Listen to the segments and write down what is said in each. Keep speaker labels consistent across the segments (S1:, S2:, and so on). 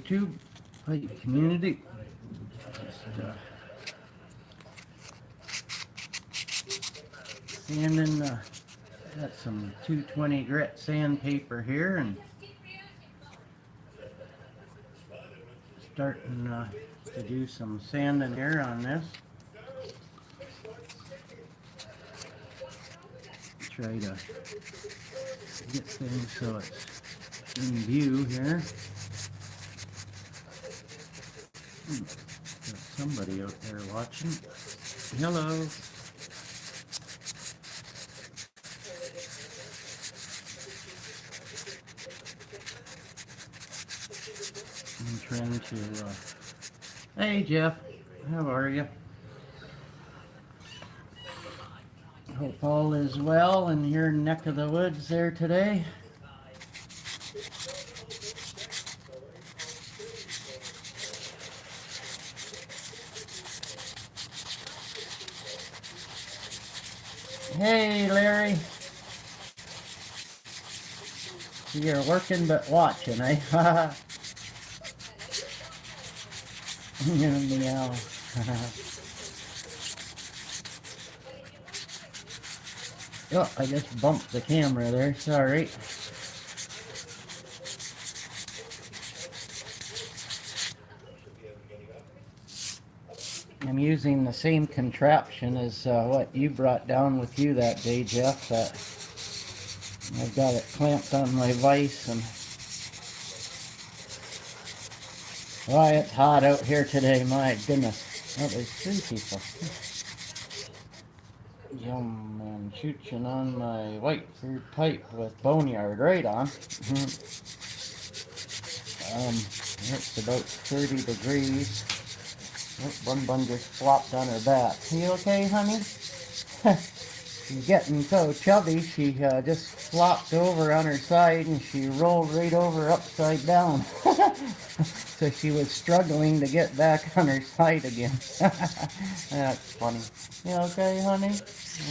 S1: YouTube. Hi, community. Just sanding, got some 220 grit sandpaper here and starting to do some sanding here on this. Try to get things so it's in view here. Got somebody out there watching. Hello. I'm trying to, hey Jeff, how are you? Hope all is well in your neck of the woods there today. Hey Larry, you're working but watching, eh? Meow. Oh, I just bumped the camera there, sorry. I'm using the same contraption as what you brought down with you that day, Jeff. I've got it clamped on my vise, and why, it's hot out here today, my goodness. Oh, there's 3 people. Yum, and chooching on my white fruit pipe with boneyard right on. It's about 30 degrees. Oh, Bun Bun just flopped on her back. You okay, honey? She's getting so chubby, she just flopped over on her side and she rolled right over upside down. So she was struggling to get back on her side again. That's funny. You okay, honey?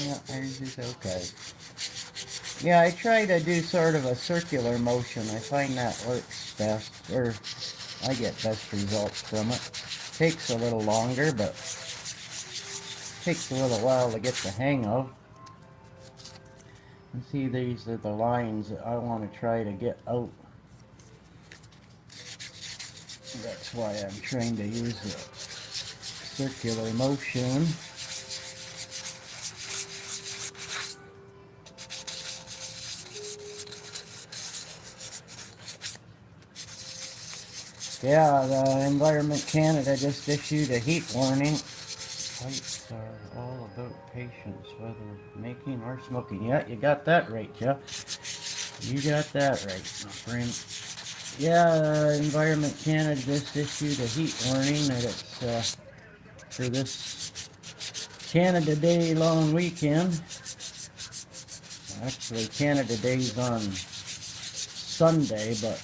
S1: Yeah, hers is okay. Yeah, I try to do sort of a circular motion. I find that works best, or I get best results from it. Takes a little longer, but takes a little while to get the hang of. And see, these are the lines that I want to try to get out. That's why I'm trying to use the circular motion. Yeah, the Environment Canada just issued a heat warning. Pipes are all about patience, whether making or smoking. Yeah, you got that right, Jeff. You got that right, my friend. Yeah, Environment Canada just issued a heat warning that it's for this Canada Day long weekend. Actually, Canada Day's on Sunday, but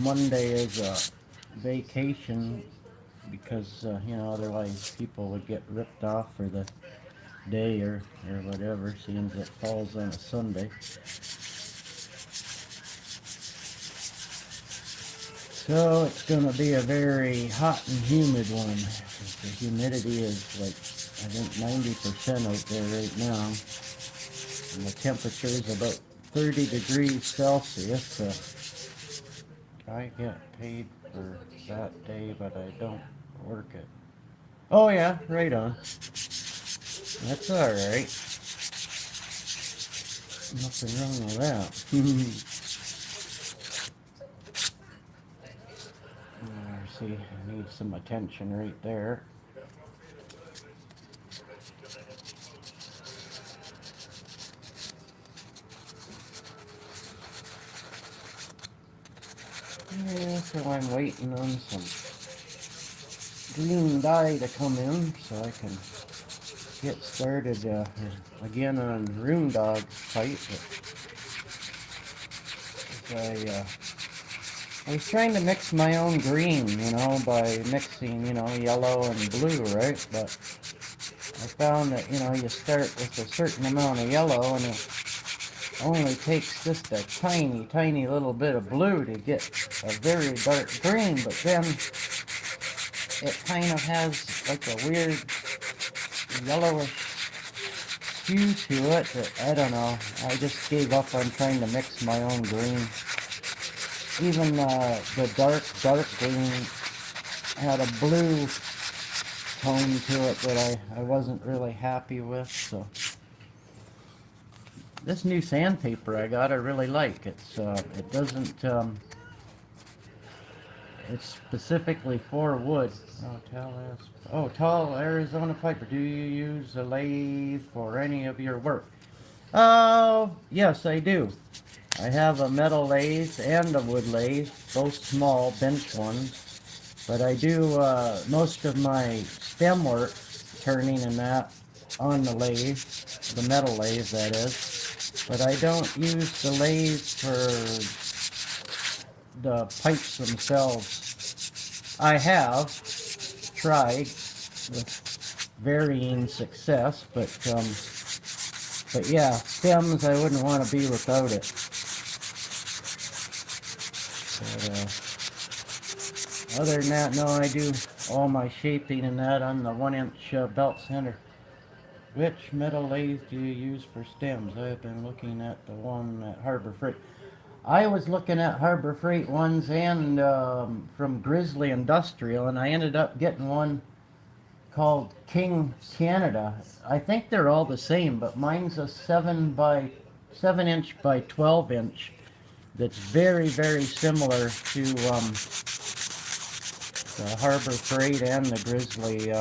S1: Monday is a vacation because, otherwise people would get ripped off for the day or whatever, seeing as it falls on a Sunday. So it's going to be a very hot and humid one. The humidity is like, I think 90% out there right now. And the temperature is about 30 degrees Celsius. So I get paid for that day, but I don't work it. Oh yeah, right on. That's alright. Nothing wrong with that. See, I need some attention right there. Yeah, so I'm waiting on some green dye to come in so I can get started again on Room Dog fight. I was trying to mix my own green, by mixing, yellow and blue, right? But I found that, you start with a certain amount of yellow, and only takes just a tiny, tiny little bit of blue to get a very dark green, but then it kind of has like a weird yellowish hue to it that, I don't know, I just gave up on trying to mix my own green. Even the dark, dark green had a blue tone to it that I wasn't really happy with, so. This new sandpaper I got, I really like. It doesn't, it's specifically for wood. Tall Arizona Piper. Do you use a lathe for any of your work? Oh, yes, I do. I have a metal lathe and a wood lathe, both small bench ones. But I do most of my stem work, turning and that, on the lathe, the metal lathe that is. But I don't use the lathe for the pipes themselves. I have tried with varying success, but yeah, stems I wouldn't want to be without it. But, other than that, no, I do all my shaping and that on the 1-inch belt center. Which metal lathe do you use for stems? I have been looking at the one at Harbor Freight. I was looking at Harbor Freight ones and from Grizzly Industrial, and I ended up getting one called King Canada. I think they're all the same, but mine's a 7-inch by 12-inch. That's very, very similar to the Harbor Freight and the Grizzly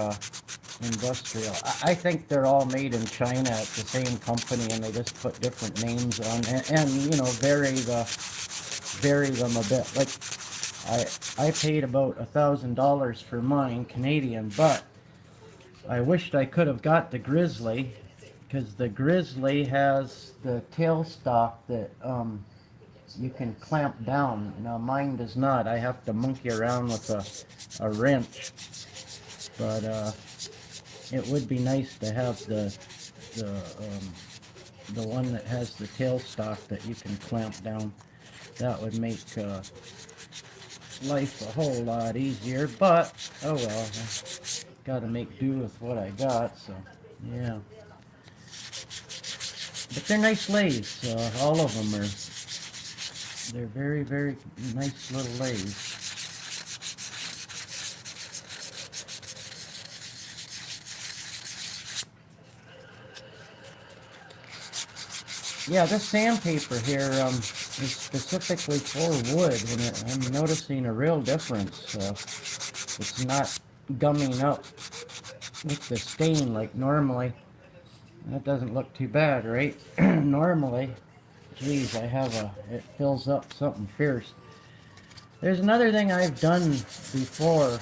S1: Industrial. I think they're all made in China at the same company, and they just put different names on and you know, vary them a bit. Like I paid about $1,000 for mine, Canadian, but I wished I could have got the Grizzly, because the Grizzly has the tailstock that you can clamp down. Now mine does not. I have to monkey around with a wrench. But it would be nice to have the one that has the tailstock that you can clamp down. That would make life a whole lot easier. But oh well, I got to make do with what I got. So yeah. But they're nice lathes. All of them are. They're very, very nice little lathes. Yeah, this sandpaper here is specifically for wood, and I'm noticing a real difference. It's not gumming up with the stain like normally. That doesn't look too bad, right? Normally, geez, it fills up something fierce. There's another thing I've done before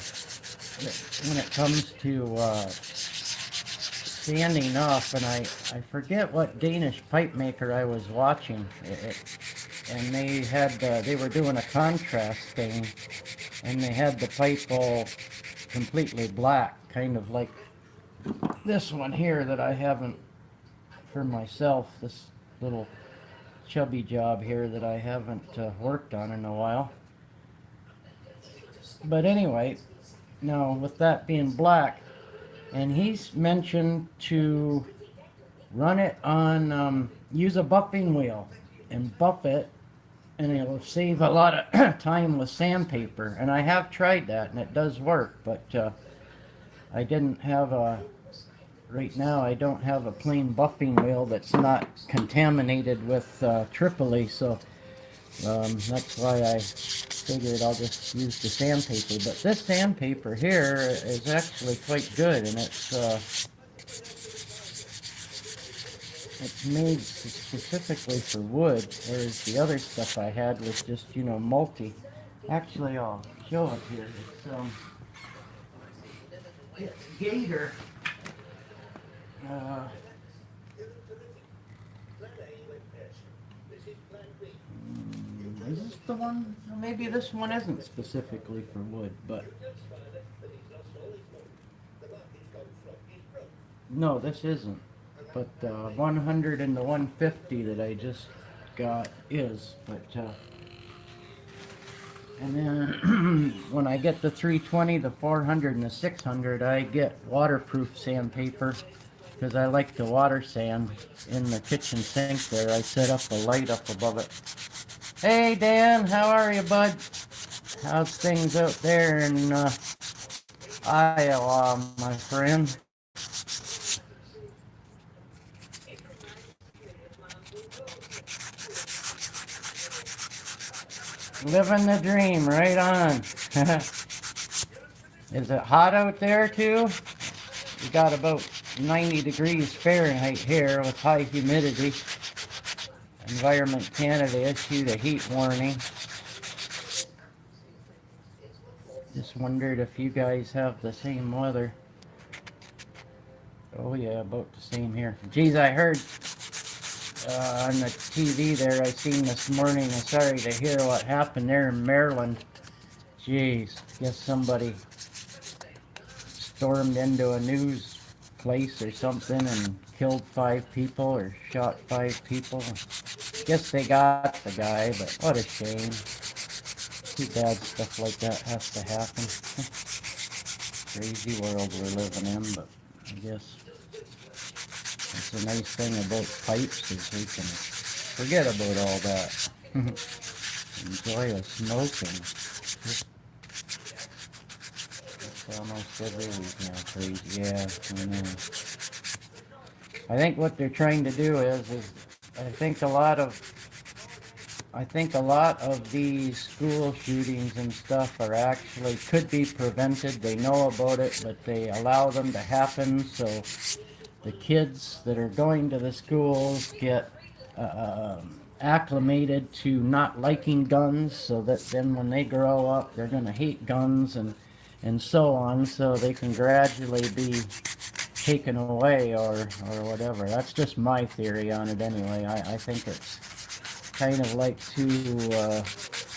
S1: when it comes to sanding off, and I forget what Danish pipe maker I was watching, and they were doing a contrast stain, and they had the pipe all completely black, kind of like this one here that I haven't for myself, this little chubby job here that I haven't worked on in a while. But anyway, now with that being black, and he's mentioned to run it on, use a buffing wheel and buff it, and it'll save a lot of time with sandpaper. And I have tried that, and it does work, but I didn't have right now I don't have a plain buffing wheel that's not contaminated with Tripoli, so that's why I figured I'll just use the sandpaper. But this sandpaper here is actually quite good, and it's made specifically for wood, whereas the other stuff I had was just, you know, multi. Actually, I'll show it here. It's Gator. Is this the one? Maybe this one isn't specifically for wood, but no, this isn't. But the 100 and the 150 that I just got is. But and then when I get the 320, the 400, and the 600, I get waterproof sandpaper because I like to water sand in the kitchen sink there. I set up a light up above it. Hey Dan, how are you, bud? How's things out there in Iowa, my friend? Living the dream, right on. Is it hot out there too? We got about 90 degrees Fahrenheit here with high humidity. Environment Canada issued a heat warning. Just wondered if you guys have the same weather. Oh yeah, about the same here. Geez, I heard on the TV there, I seen this morning, I'm sorry to hear what happened there in Maryland. Jeez, guess somebody stormed into a news place or something and killed 5 people or shot 5 people. Guess they got the guy, but what a shame. Too bad stuff like that has to happen. Crazy world we're living in, but I guess that's the nice thing about pipes is we can forget about all that. Enjoy a smoking. It's almost every week now, crazy. Yeah, I know. I think what they're trying to do is I think a lot of these school shootings and stuff are actually could be prevented. They know about it, but they allow them to happen so the kids that are going to the schools get acclimated to not liking guns, so that then when they grow up, they're going to hate guns and so on, so they can gradually be taken away or whatever. That's just my theory on it anyway. I think it's kind of like to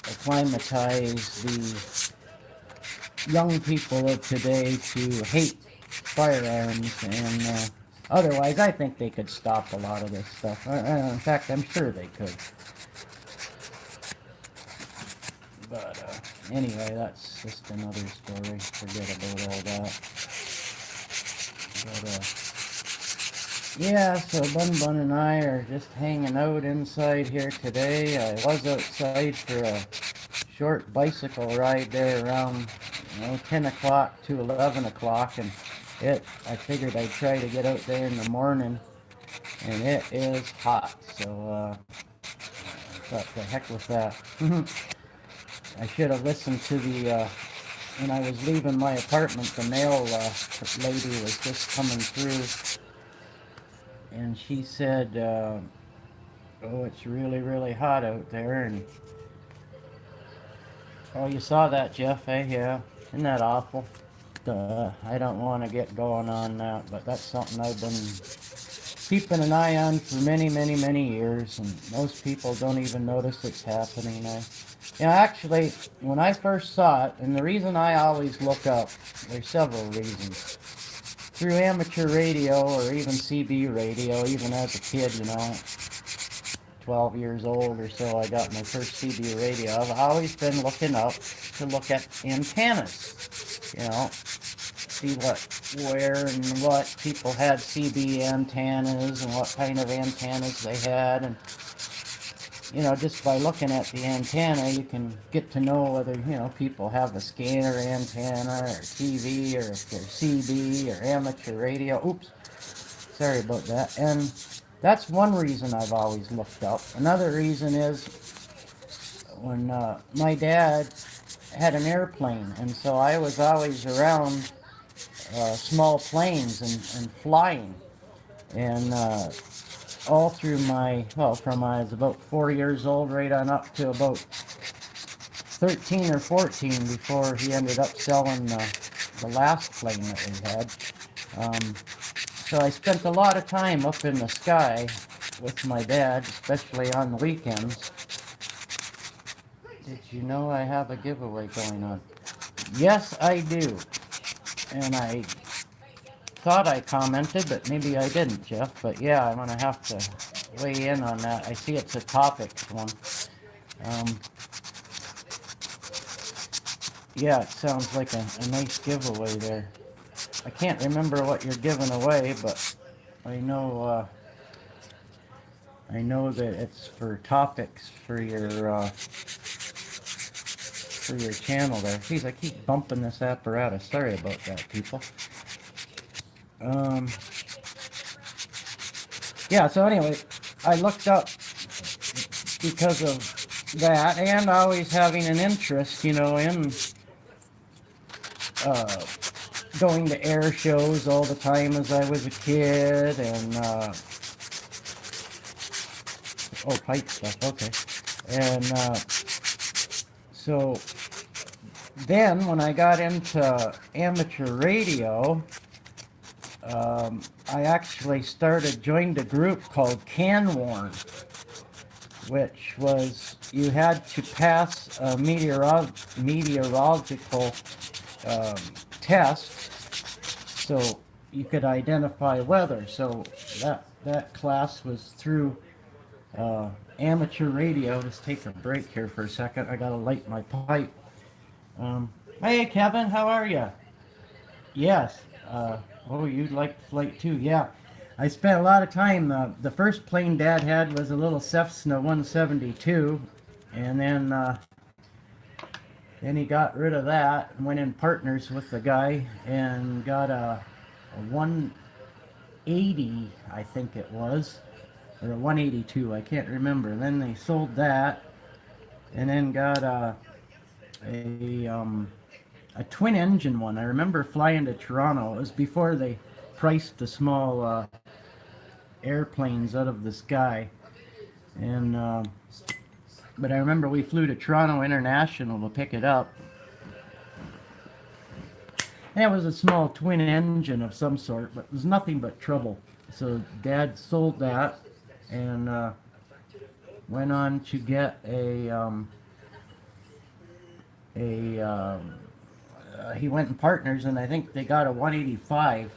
S1: acclimatize the young people of today to hate firearms, and otherwise I think they could stop a lot of this stuff. In fact, I'm sure they could. But anyway, that's just another story. Forget about all that. But yeah, so Bun and I are just hanging out inside here today. I was outside for a short bicycle ride there around 10 o'clock to 11 o'clock, and I figured I'd try to get out there in the morning, and it is hot, so what the heck with that. I should have listened to when I was leaving my apartment, the mail lady was just coming through, and she said, oh, it's really, really hot out there, and oh, you saw that, Jeff, eh? Yeah. Isn't that awful? I don't want to get going on that, but that's something I've been keeping an eye on for many, many, many years, and most people don't even notice it's happening. Actually, when I first saw it, and the reason I always look up, there's several reasons. Through amateur radio or even CB radio, even as a kid, 12 years old or so, I got my first CB radio. I've always been looking up to look at antennas, see where and what people had CB antennas and what kind of antennas they had, and just by looking at the antenna, you can get to know whether, people have a scanner antenna or TV, or if they're CB or amateur radio. Oops, sorry about that. And that's one reason I've always looked up. Another reason is when my dad had an airplane, and so I was always around small planes and flying. And all through from I was about 4 years old right on up to about 13 or 14 before he ended up selling the last plane that we had. So I spent a lot of time up in the sky with my dad, especially on the weekends. Did you know I have a giveaway going on? Yes, I do. And I thought I commented, but maybe I didn't, Jeff. But yeah, I'm going to have to weigh in on that. I see it's a topics one. Um, yeah, it sounds like a nice giveaway there. I can't remember what you're giving away, but I know that it's for topics for your channel there. Geez, I keep bumping this apparatus. Sorry about that, people. Um, yeah. So anyway, I looked up because of that, and always having an interest, in uh, going to air shows all the time as I was a kid, and pipe stuff. Okay, and so then when I got into amateur radio, I actually joined a group called Can Warn, which was you had to pass a meteorological um, test so you could identify weather. So that class was through amateur radio. Just take a break here for a second. I gotta light my pipe. Hey Kevin, how are you? Yes. You'd like the flight too? Yeah. I spent a lot of time. The first plane Dad had was a little Cessna 172, and then he got rid of that and went in partners with the guy and got a 180, I think it was, or a 182. I can't remember. Then they sold that, and then got a twin engine one. I remember flying to Toronto. It was before they priced the small airplanes out of the sky, and but I remember we flew to Toronto International to pick it up, and it was a small twin engine of some sort, but it was nothing but trouble. So Dad sold that and went on to get he went in partners, and I think they got a 185.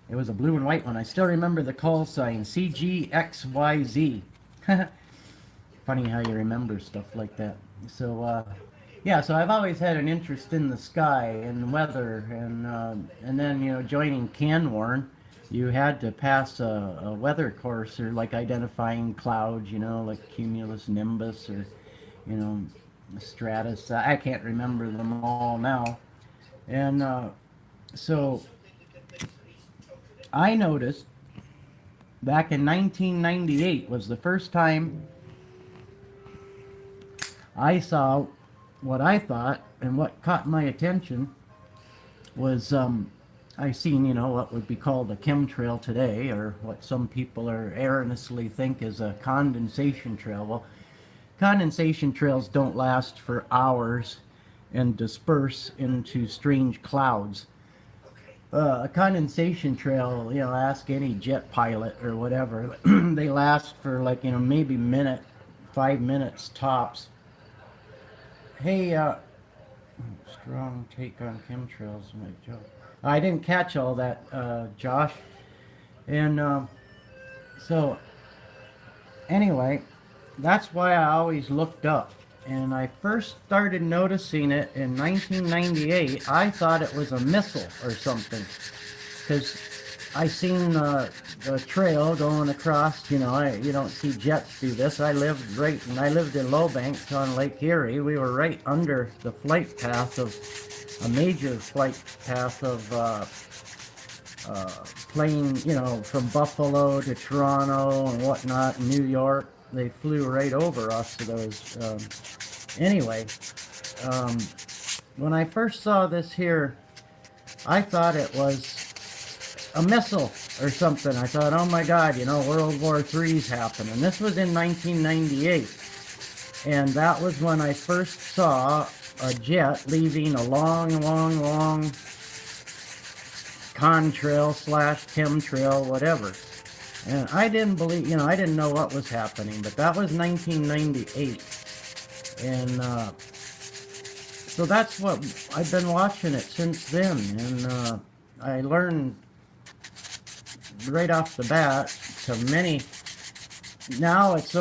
S1: It was a blue and white one. I still remember the call sign, CGXYZ. Funny how you remember stuff like that. So, yeah, so I've always had an interest in the sky and weather, and then, joining Can Warn, you had to pass a weather course, or like identifying clouds, like cumulus nimbus, or, stratus. I can't remember them all now. And so I noticed back in 1998 was the first time I saw what I thought, and what caught my attention was I seen, what would be called a chemtrail today, or what some people are erroneously think is a condensation trail. Well, condensation trails don't last for hours and disperse into strange clouds. A condensation trail, ask any jet pilot or whatever, they last for like, maybe 5 minutes tops. Hey, strong take on chemtrails, my joke. I didn't catch all that, Josh. And so, anyway, that's why I always looked up. And I first started noticing it in 1998. I thought it was a missile or something, because I seen the trail going across. You don't see jets do this. I lived in Lowbanks on Lake Erie. We were right under the flight path of a major flight path of plane, from Buffalo to Toronto and whatnot, New York. They flew right over us to those. Anyway, when I first saw this here, I thought it was a missile or something. I thought, oh my God, World War III's happening. This was in 1998. And that was when I first saw a jet leaving a long, long, long contrail / chemtrail, whatever. And I didn't believe, I didn't know what was happening, but that was 1998. And so that's what, I've been watching it since then. And I learned right off the bat to many now it's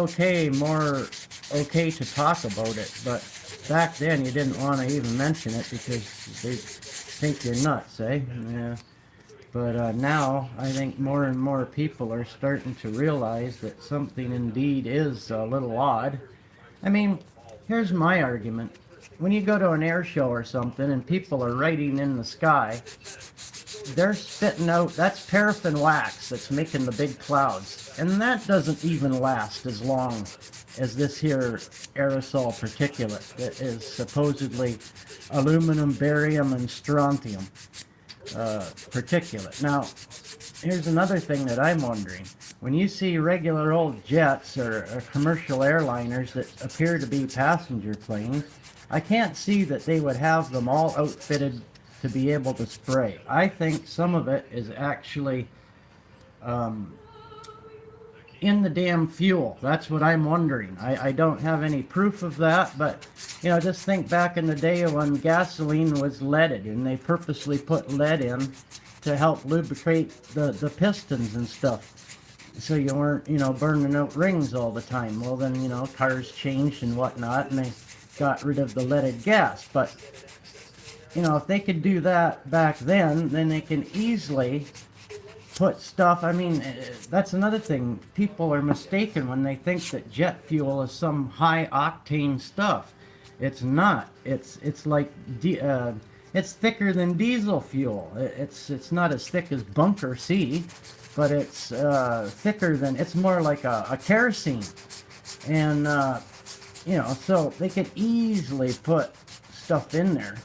S1: more okay to talk about it, but back then you didn't want to even mention it because they think you're nuts, eh? Yeah. But now I think more and more people are starting to realize that something indeed is a little odd. I mean, here's my argument. When you go to an air show or something and people are writing in the sky, they're spitting out, that's paraffin wax that's making the big clouds. And that doesn't even last as long as this here aerosol particulate that is supposedly aluminum, barium, and strontium particulate. Now, here's another thing that I'm wondering. When you see regular old jets or commercial airliners that appear to be passenger planes, I can't see that they would have them all outfitted to be able to spray. I think some of it is actually um, in the damn fuel. That's what I'm wondering. I don't have any proof of that, but just think back in the day when gasoline was leaded and they purposely put lead in to help lubricate the pistons and stuff. So you weren't, burning out rings all the time. Well, then, cars changed and whatnot, and they got rid of the leaded gas. But, if they could do that back then they can easily put stuff. I mean, that's another thing. People are mistaken when they think that jet fuel is some high octane stuff. It's not. It's like it's thicker than diesel fuel. It's not as thick as bunker C, but it's thicker than. It's more like a kerosene, and so they could easily put stuff in there,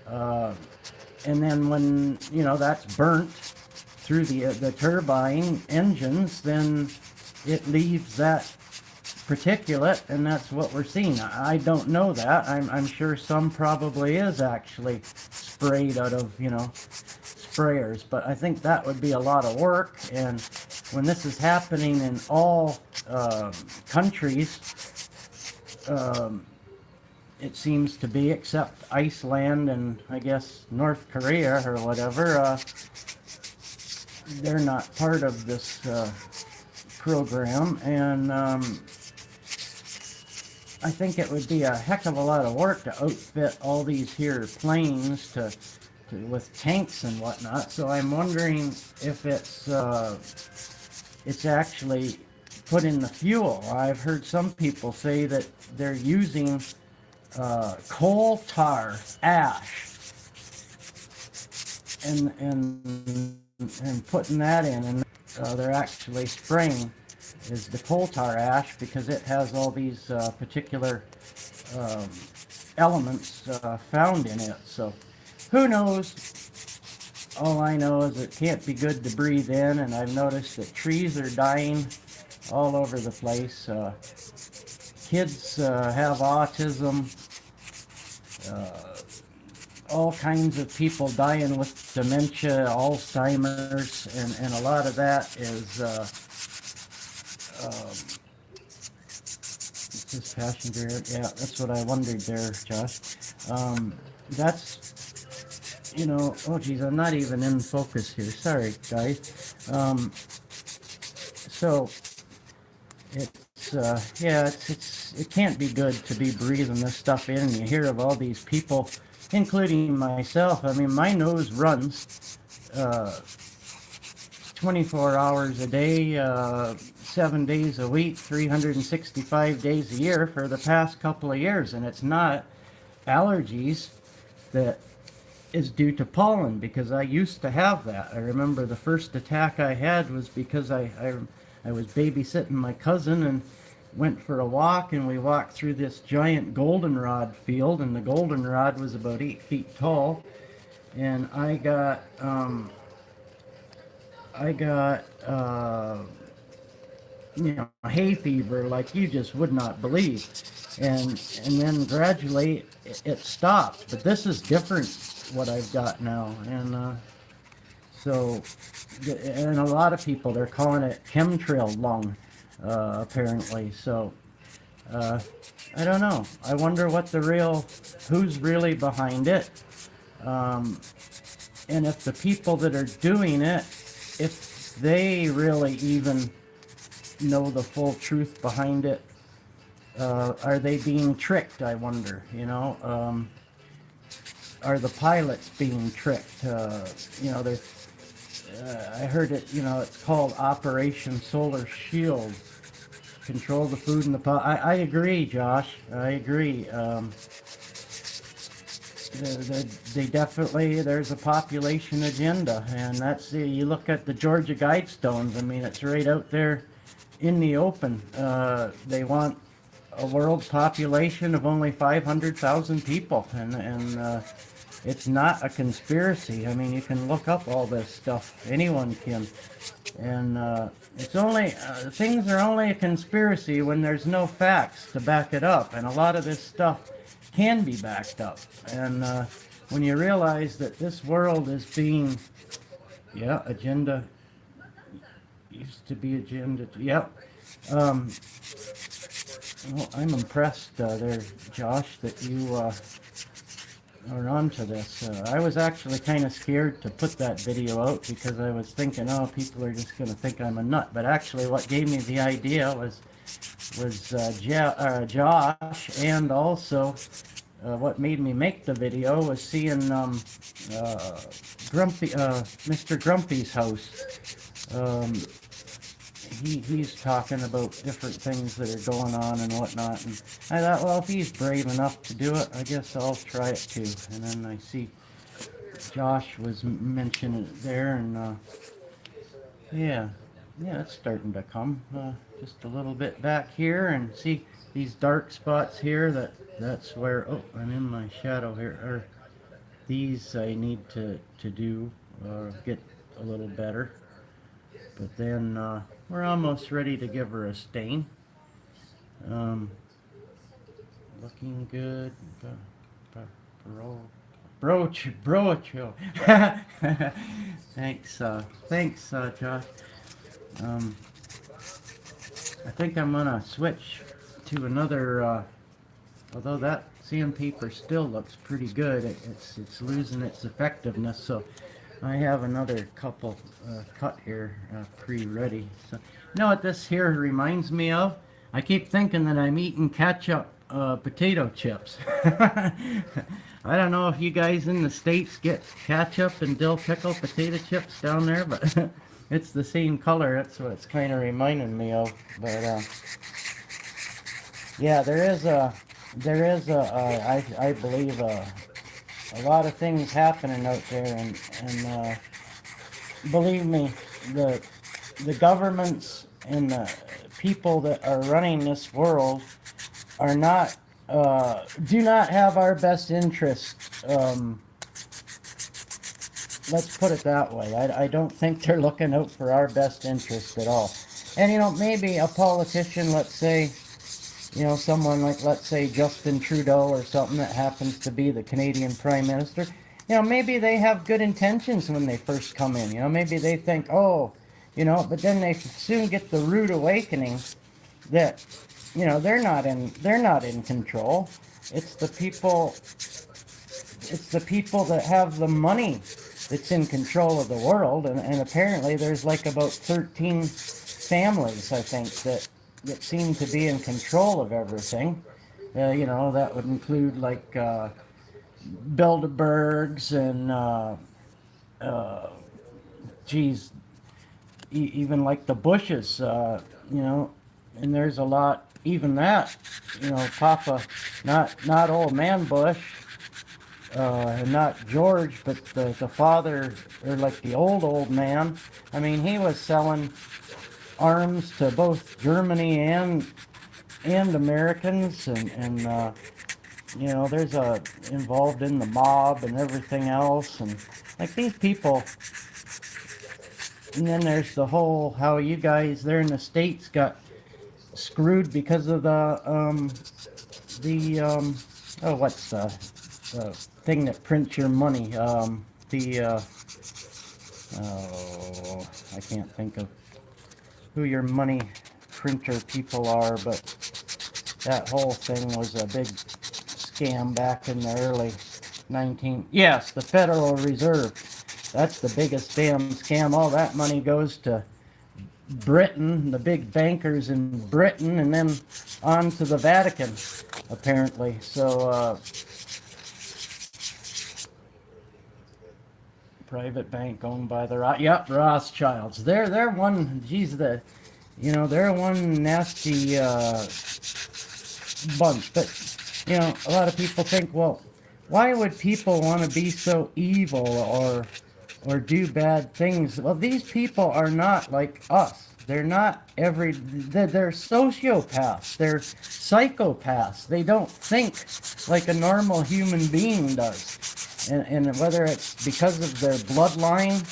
S1: and then when that's burnt through the turbine engines, then it leaves that particulate, and that's what we're seeing. I don't know that. I'm sure some probably is actually sprayed out of sprayers, but I think that would be a lot of work. And when this is happening in all countries, it seems to be, except Iceland and I guess North Korea or whatever. They're not part of this program, and I think it would be a heck of a lot of work to outfit all these here planes with tanks and whatnot. So I'm wondering if it's actually put in the fuel. I've heard some people say that they're using coal tar ash and putting that in, and they're actually spraying is the coal tar ash because it has all these particular elements found in it. So who knows? All I know is it can't be good to breathe in, and I've noticed that trees are dying all over the place. Kids have autism. All kinds of people dying with dementia, Alzheimer's, and a lot of that is is this passenger? Yeah, that's what I wondered there, Josh. That's oh geez, I'm not even in focus here. Sorry, guys. So it can't be good to be breathing this stuff in. And you hear of all these people, including myself. I mean, my nose runs 24 hours a day, 7 days a week, 365 days a year for the past couple of years, and it's not allergies that is due to pollen, because I used to have that. I remember the first attack I had was because I was babysitting my cousin and went for a walk, and we walked through this giant goldenrod field, and the goldenrod was about 8 feet tall, and I got hay fever like you just would not believe, and then gradually it stopped. But this is different what I've got now, and so, and a lot of people, they're calling it chemtrail lung, apparently. So I don't know. I wonder who's really behind it, and if the people that are doing it, if they really even know the full truth behind it. Are they being tricked, I wonder, you know? Are the pilots being tricked? You know, I heard it, you know, it's called Operation Solar Shield. Control the food and the I agree, Josh. I agree. They definitely, there's a population agenda, and that's you look at the Georgia Guidestones. I mean, it's right out there in the open. They want a world population of only 500,000 people, and it's not a conspiracy. I mean, you can look up all this stuff. Anyone can. And it's only things are only a conspiracy when there's no facts to back it up, and a lot of this stuff can be backed up. And when you realize that this world is being, yeah, agenda used to be agenda. Yep. Well, I'm impressed there, Josh, that you are onto this. I was actually kind of scared to put that video out because I was thinking, oh, people are just going to think I'm a nut. But actually, what gave me the idea was Josh, and also what made me make the video was seeing Mr. Grumpy's house. He's talking about different things that are going on and whatnot, and I thought, well, if he's brave enough to do it, I guess I'll try it too. And then I see Josh was mentioning it there, and yeah, it's starting to come. Just a little bit back here, and see these dark spots here. That's where, oh, I'm in my shadow here. Or these I need to do get a little better. But then we're almost ready to give her a stain. Looking good. Brocho. Thanks, Josh. I think I'm gonna switch to another. Although that sandpaper still looks pretty good, it's losing its effectiveness. So I have another couple cut here pre-ready. So, you know what this here reminds me of? I keep thinking that I'm eating ketchup potato chips. I don't know if you guys in the States get ketchup and dill pickle potato chips down there, but it's the same color. That's what it's kind of reminding me of. But yeah, there is I believe a lot of things happening out there, and believe me, the governments and the people that are running this world are not do not have our best interest. Let's put it that way. I don't think they're looking out for our best interest at all. And you know, maybe a politician, let's say, you know, someone like, let's say, Justin Trudeau or something that happens to be the Canadian Prime Minister, you know, maybe they have good intentions when they first come in. You know, maybe they think, oh, you know, but then they soon get the rude awakening that, you know, they're not in control. It's the people that have the money that's in control of the world, and apparently there's like about 13 families, I think, that seem to be in control of everything. You know, that would include like Bilderbergs and geez, even like the Bushes, you know, and there's a lot, even that, you know, Papa, not old man Bush, and not George, but the father, or like the old man. I mean, he was selling arms to both Germany and Americans, and you know, there's involved in the mob and everything else, and like these people. And then there's the whole how you guys there in the States got screwed because of the oh, what's the thing that prints your money, oh, I can't think of who your money printer people are, but that whole thing was a big scam back in the early yes, the Federal Reserve. That's the biggest damn scam. All that money goes to Britain, the big bankers in Britain, and then on to the Vatican, apparently. So, private bank owned by the Rothschilds. They're one. Geez, they're one nasty bunch. But a lot of people think, well, why would people want to be so evil or do bad things? Well, these people are not like us. They're not they're sociopaths. They're psychopaths. They don't think like a normal human being does. And whether it's because of their bloodline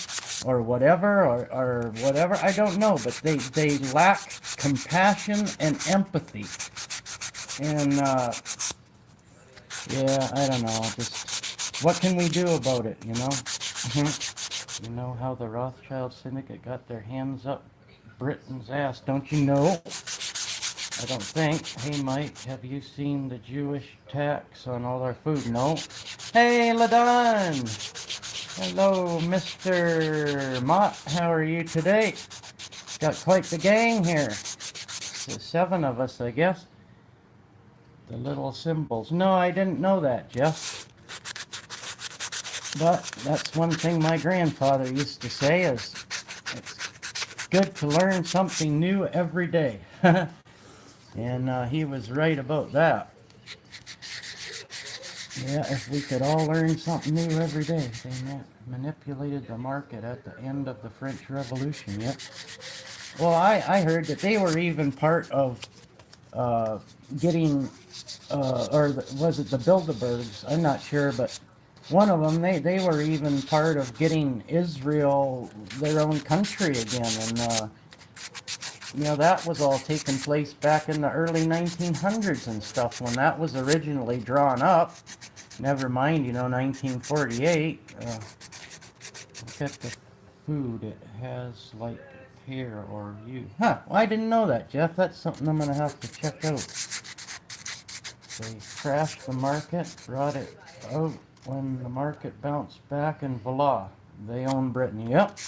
S1: or whatever, or whatever, I don't know. But they lack compassion and empathy. And, yeah, I don't know. Just, what can we do about it, you know? You know how the Rothschild Syndicate got their hands up Britain's ass, don't you know? I don't think. Hey, Mike, have you seen the Jewish tax on all our food? No. Hey, Ladon! Hello, Mr. Mott. How are you today? Got quite the gang here. There's 7 of us, I guess. The little symbols. No, I didn't know that, Jeff. But that's one thing my grandfather used to say is it's good to learn something new every day. And he was right about that. Yeah, if we could all learn something new every day. They manipulated the market at the end of the French Revolution, yep. Well, I heard that they were even part of getting, was it the Bilderbergs? I'm not sure, but one of them, they were even part of getting Israel their own country again. And, that was all taking place back in the early 1900s and stuff when that was originally drawn up. Never mind, 1948. Look at the food it has, like pear or you. Huh, well, I didn't know that, Jeff. That's something I'm going to have to check out. They crashed the market, brought it out when the market bounced back, and voila, they own Britain. Yep.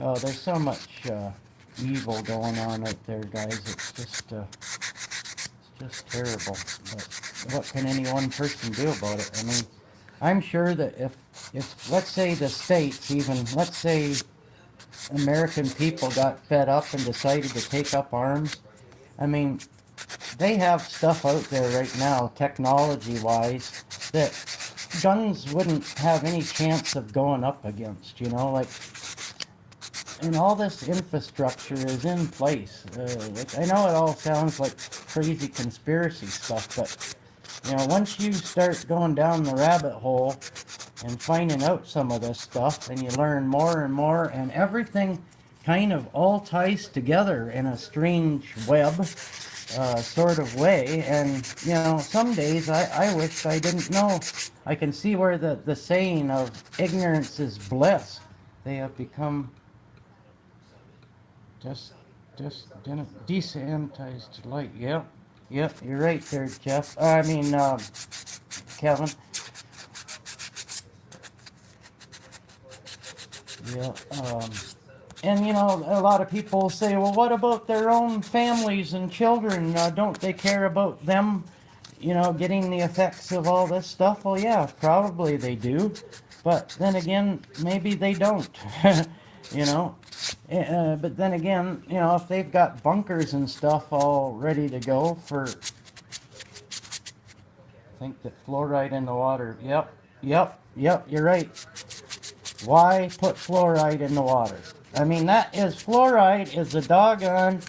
S1: Oh, there's so much evil going on out there, guys. It's just terrible. But what can any one person do about it? I mean, I'm sure that if let's say the states, even let's say American people got fed up and decided to take up arms, I mean, they have stuff out there right now, technology-wise, that guns wouldn't have any chance of going up against, like, and all this infrastructure is in place. I know it all sounds like crazy conspiracy stuff, but, once you start going down the rabbit hole and finding out some of this stuff, and you learn more and more, and everything kind of all ties together in a strange web sort of way. And, some days I wish I didn't know. I can see where the saying of ignorance is bliss. They have become just desanitized light. Yep, you're right there, Jeff. I mean, Kevin. Yeah, and a lot of people say, well, what about their own families and children? Don't they care about them, getting the effects of all this stuff? Well, yeah, probably they do. But then again, maybe they don't, But then again, if they've got bunkers and stuff all ready to go for, I think that fluoride in the water. Yep, you're right. Why put fluoride in the water? I mean, fluoride is a doggone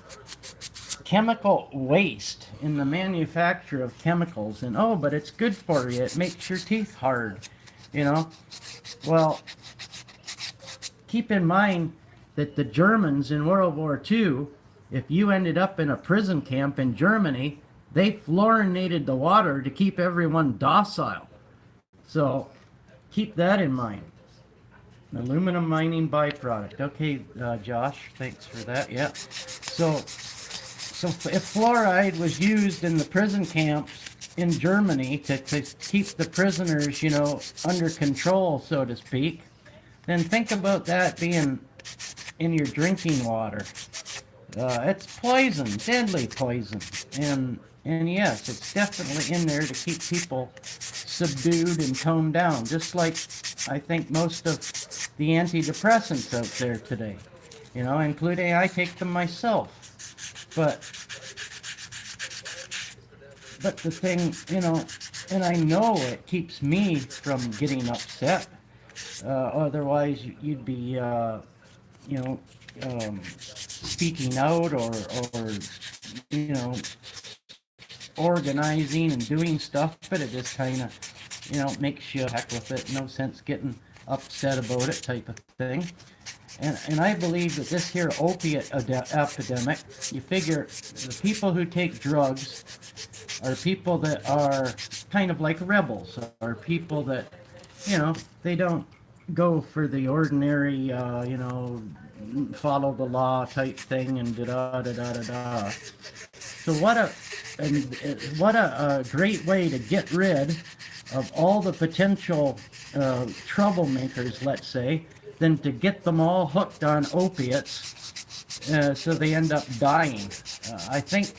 S1: chemical waste in the manufacture of chemicals. And, but it's good for you. It makes your teeth hard, Well, keep in mind that the Germans in World War II, if you ended up in a prison camp in Germany, they fluorinated the water to keep everyone docile. So keep that in mind. Aluminum mining byproduct. Okay, Josh, thanks for that. Yeah. So if fluoride was used in the prison camps in Germany to keep the prisoners, under control, so to speak, then think about that being in your drinking water. It's poison, deadly poison, and yes, it's definitely in there to keep people subdued and toned down, just like I think most of the antidepressants out there today. You know, including I take them myself. But the thing, you know, and I know it keeps me from getting upset. Otherwise, you'd be, you know, speaking out or you know, organizing and doing stuff, but it just kind of, you know, makes you heck with it. No sense getting upset about it, type of thing. And I believe that this here opiate epidemic, you figure the people who take drugs are people that are kind of like rebels, are people that, you know, they don't go for the ordinary, you know, follow the law type thing and da da da da da. So what a great way to get rid of all the potential troublemakers, let's say, than to get them all hooked on opiates so they end up dying. I think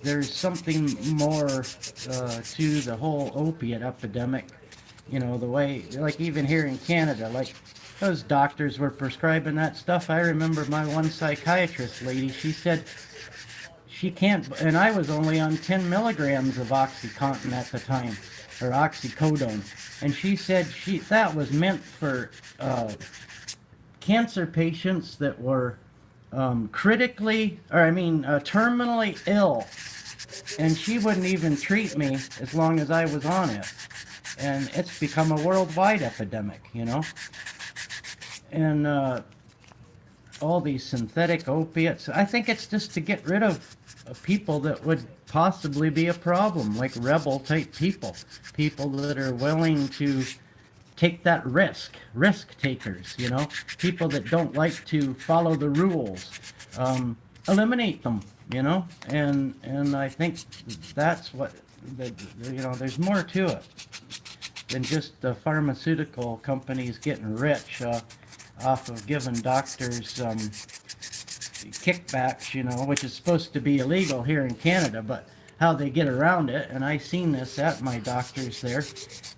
S1: there's something more to the whole opiate epidemic. You know, the way, like even here in Canada, like those doctors were prescribing that stuff. I remember my one psychiatrist lady, she said she can't, and I was only on 10 milligrams of OxyContin at the time, or oxycodone, and she said that was meant for cancer patients that were terminally ill, and she wouldn't even treat me as long as I was on it. And it's become a worldwide epidemic, you know. And all these synthetic opiates, I think it's just to get rid of people that would possibly be a problem, like rebel type people, people that are willing to take that risk takers, you know, people that don't like to follow the rules. Eliminate them, you know, and I think that's what you know. There's more to it than just the pharmaceutical companies getting rich off of giving doctors kickbacks, you know, which is supposed to be illegal here in Canada, but how they get around it, and I seen this at my doctor's there.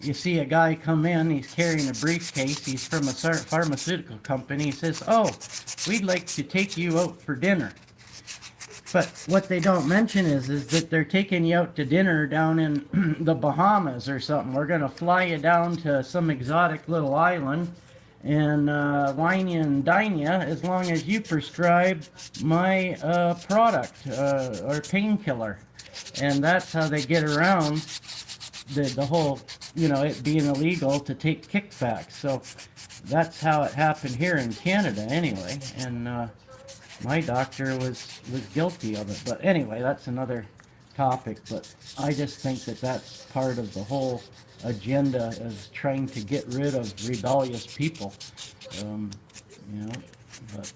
S1: You see a guy come in, he's carrying a briefcase, he's from a pharmaceutical company, he says, "Oh, we'd like to take you out for dinner." But what they don't mention is that they're taking you out to dinner down in the Bahamas or something. We're going to fly you down to some exotic little island and wine you and dine you as long as you prescribe my product or painkiller. And that's how they get around the whole, you know, it being illegal to take kickbacks. So that's how it happened here in Canada anyway. And my doctor was guilty of it. But anyway, that's another topic. But I just think that that's part of the whole agenda of trying to get rid of rebellious people. You know, but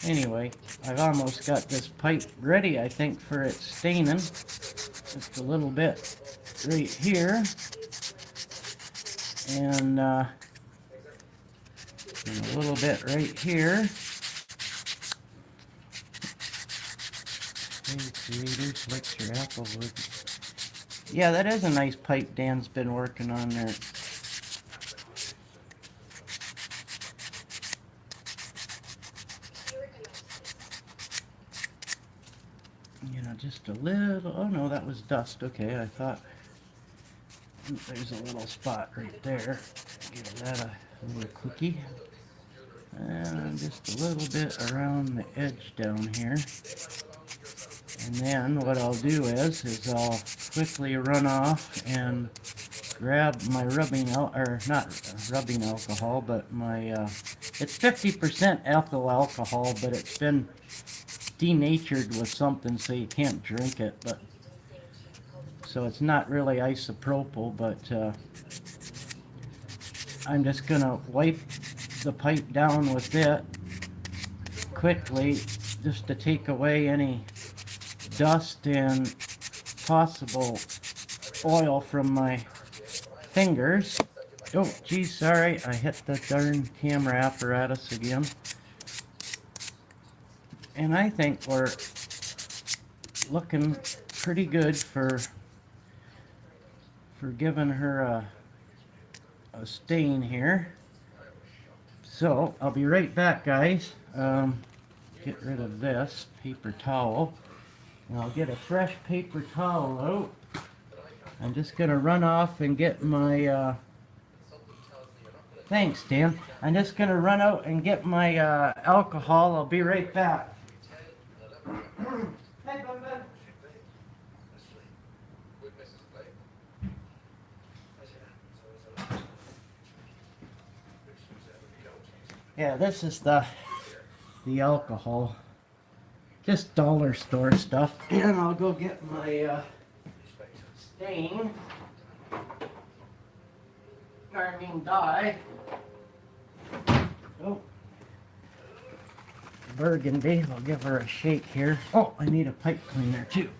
S1: anyway, I've almost got this pipe ready, I think, for it staining. Just a little bit right here. And a little bit right here. Hey, creator, select your apple wood. Yeah, that is a nice pipe Dan's been working on there. You know, just a little, oh no, that was dust. Okay, I thought there's a little spot right there. Give that a little cookie. And just a little bit around the edge down here. And then what I'll do is I'll quickly run off and grab my not rubbing alcohol, but my, it's 50% ethyl alcohol, but it's been denatured with something so you can't drink it, but so it's not really isopropyl, but I'm just gonna wipe the pipe down with it quickly just to take away any dust and possible oil from my fingers. Oh geez, sorry, I hit the darn camera apparatus again. And I think we're looking pretty good for giving her a stain here. So I'll be right back, guys. Get rid of this paper towel. And I'll get a fresh paper towel out. I'm just going to run off and get my... Thanks, Dan. I'm just going to run out and get my alcohol. I'll be right back. Hey, Bun Bun. Yeah, this is the alcohol. Just dollar store stuff. And I'll go get my stain. I mean dye. Oh. Burgundy. I'll give her a shake here. Oh, I need a pipe cleaner too.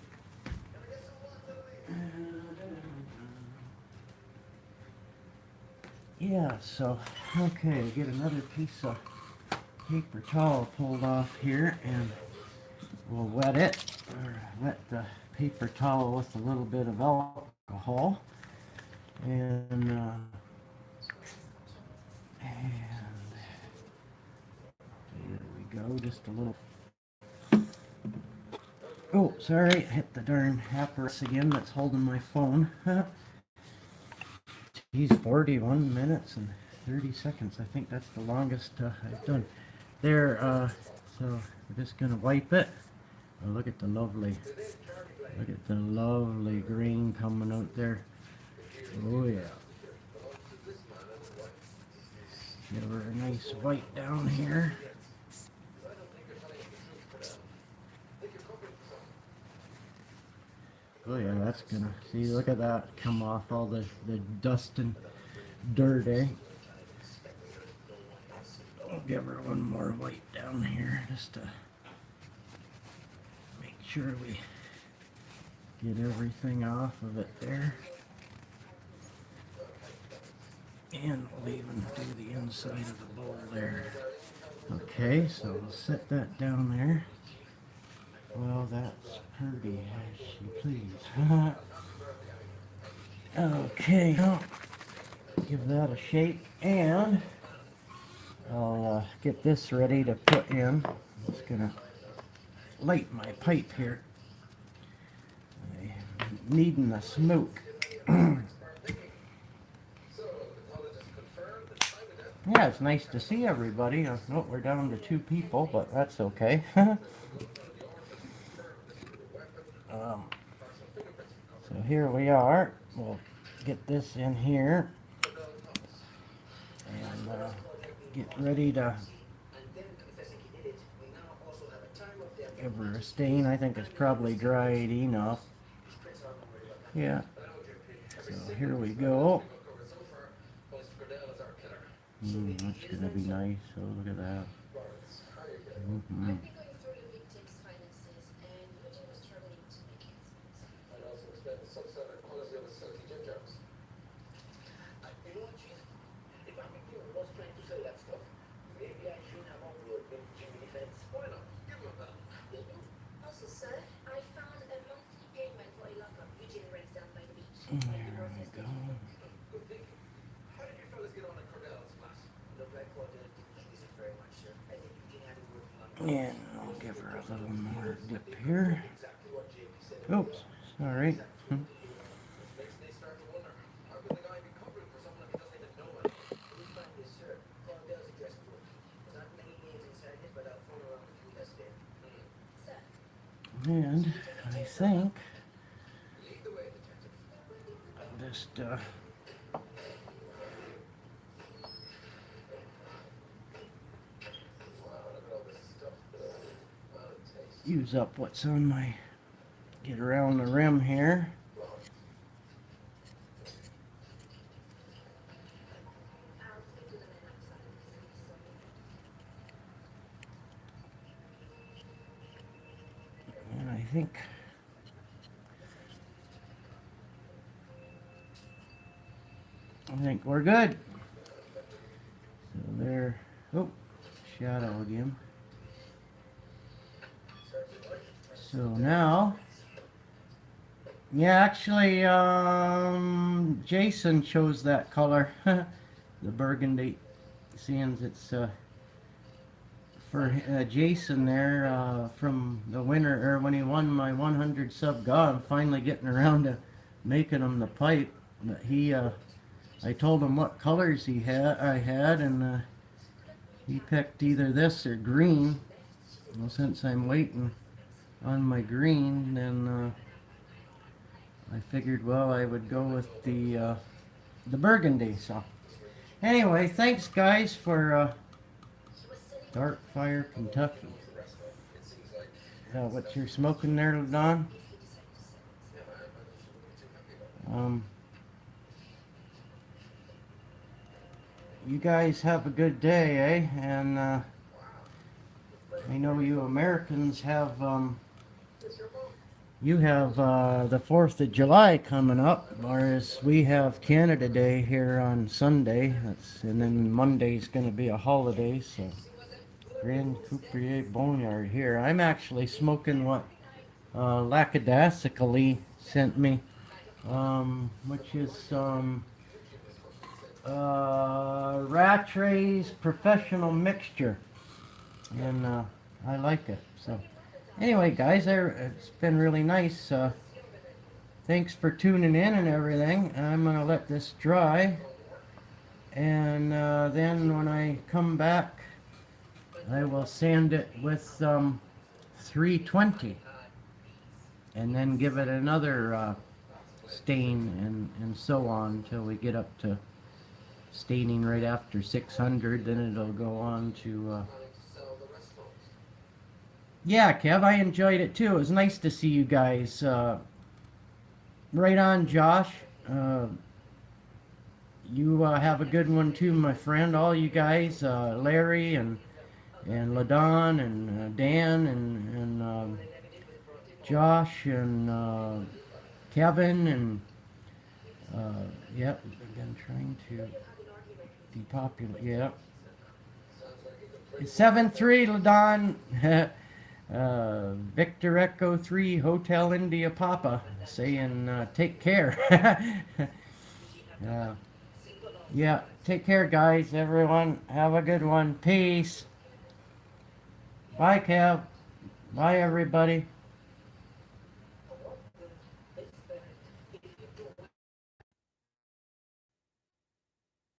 S1: Yeah, so, okay, get another piece of paper towel pulled off here and we'll wet it, or wet the paper towel with a little bit of alcohol. And there we go, just a little. Oh, sorry, hit the darn apparatus again that's holding my phone. Geez, 41 minutes and 30 seconds. I think that's the longest I've done. There, so we're just gonna wipe it. Oh, look at the lovely green coming out there. Oh yeah. Give her a nice wipe down here. Oh yeah, that's gonna, see, look at that, come off all the dust and dirt, eh? I'll give her one more wipe down here, just to make sure we get everything off of it there. And we'll even do the inside of the bowl there. Okay, so we'll set that down there. Well, that's pretty, as you please. Okay, now give that a shake, and I'll get this ready to put in. I'm just gonna light my pipe here. I'm needing a smoke. Yeah, it's nice to see everybody. Oh, we're down to 2 people, but that's okay. So here we are. We'll get this in here and get ready to give her a stain. I think it's probably dried enough. Yeah. So here we go. That's gonna be nice. Oh, look at that. There we go. And I'll give her a little more dip here. Oops, sorry. And I think I'll just use up what's on my, get around the rim here. And I think we're good. So there, oh, shadow again. So now, yeah, actually, Jason chose that color, the burgundy, seeing it's for Jason there from the winter, or when he won my 100 sub God. I'm finally getting around to making him the pipe. But I told him what colors I had, and he picked either this or green. Well, since I'm waiting on my green, then I figured, well, I would go with the burgundy. So anyway, thanks guys for Dark Fire, Kentucky. What you're smoking there, Don? You guys have a good day, eh? And I know you Americans have you have the 4th of July coming up, whereas we have Canada Day here on Sunday. And then Monday's going to be a holiday, so Grand Couprier Boneyard here. I'm actually smoking what Lackadaisically sent me, which is Rattray's Professional Mixture, and I like it. So anyway, guys, it's been really nice. Thanks for tuning in and everything. I'm gonna let this dry, and then when I come back, I will sand it with 320, and then give it another stain, and so on till we get up to staining right after 600. Then it'll go on to yeah, Kev, I enjoyed it too. It was nice to see you guys. Right on, Josh. You have a good one too, my friend. All you guys, Larry and LaDon and Dan and Josh and Kevin and yep. I've been trying to depopulate. Yep. 7-3, LaDon. Victor Echo 3 Hotel India Papa saying take care. Yeah, take care guys, everyone. Have a good one. Peace. Bye Kev. Bye everybody.